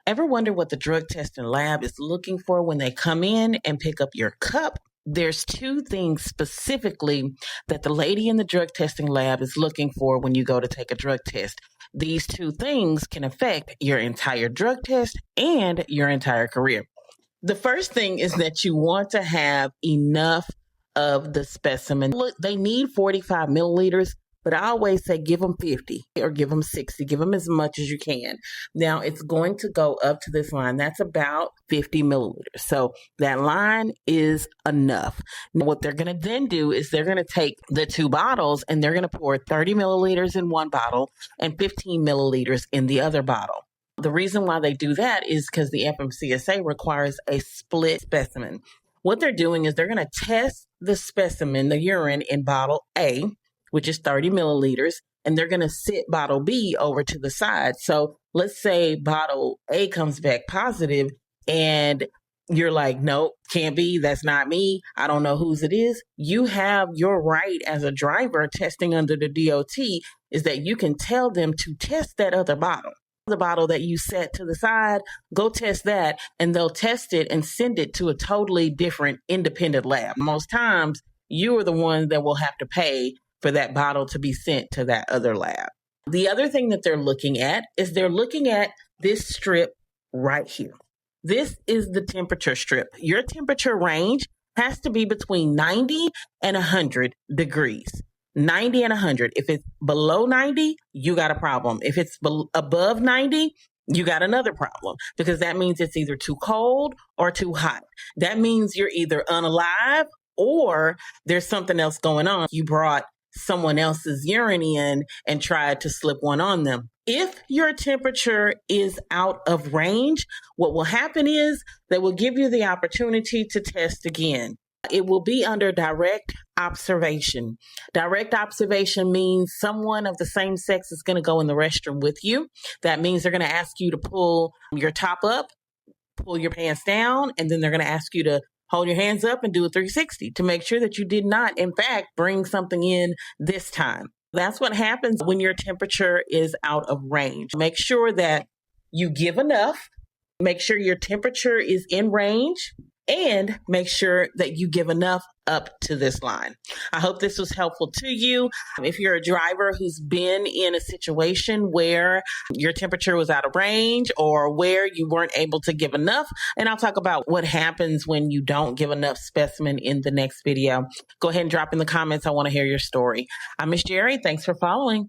Ever wonder what the drug testing lab is looking for when they come in and pick up your cup? There's two things specifically that the lady in the drug testing lab is looking for when you go to take a drug test. These two things can affect your entire drug test and your entire career. The first thing is that you want to have enough of the specimen. Look, they need 45 milliliters, but I always say give them 50 or give them 60. Give them as much as you can. Now, it's going to go up to this line. That's about 50 milliliters. So that line is enough. Now, what they're going to then do is they're going to take the two bottles and they're going to pour 30 milliliters in one bottle and 15 milliliters in the other bottle. The reason why they do that is because the FMCSA requires a split specimen. What they're doing is they're going to test the specimen, the urine, in bottle A, which is 30 milliliters, and they're going to sit bottle B over to the side. So let's say bottle A comes back positive and you're like, nope, can't be. That's not me. I don't know whose it is. You have your right as a driver testing under the DOT is that you can tell them to test that other bottle. The bottle that you set to the side, go test that, and they'll test it and send it to a totally different independent lab. Most times, you are the one that will have to pay for that bottle to be sent to that other lab. The other thing that they're looking at is they're looking at this strip right here. This is the temperature strip. Your temperature range has to be between 90 and 100 degrees. 90 and 100. If it's below 90, you got a problem. If it's above 90, you got another problem because that means it's either too cold or too hot. That means you're either unalive or there's something else going on. You brought someone else's urine in and tried to slip one on them. If your temperature is out of range, what will happen is they will give you the opportunity to test again. It will be under direct observation. Direct observation means someone of the same sex is going to go in the restroom with you. That means they're going to ask you to pull your top up, pull your pants down, and then they're going to ask you to hold your hands up and do a 360 to make sure that you did not, in fact, bring something in this time. That's what happens when your temperature is out of range. Make sure that you give enough. Make sure your temperature is in range. And make sure that you give enough up to this line. I hope this was helpful to you. If you're a driver who's been in a situation where your temperature was out of range or where you weren't able to give enough, and I'll talk about what happens when you don't give enough specimen in the next video. Go ahead and drop in the comments. I want to hear your story. I'm Miss Jerry. Thanks for following.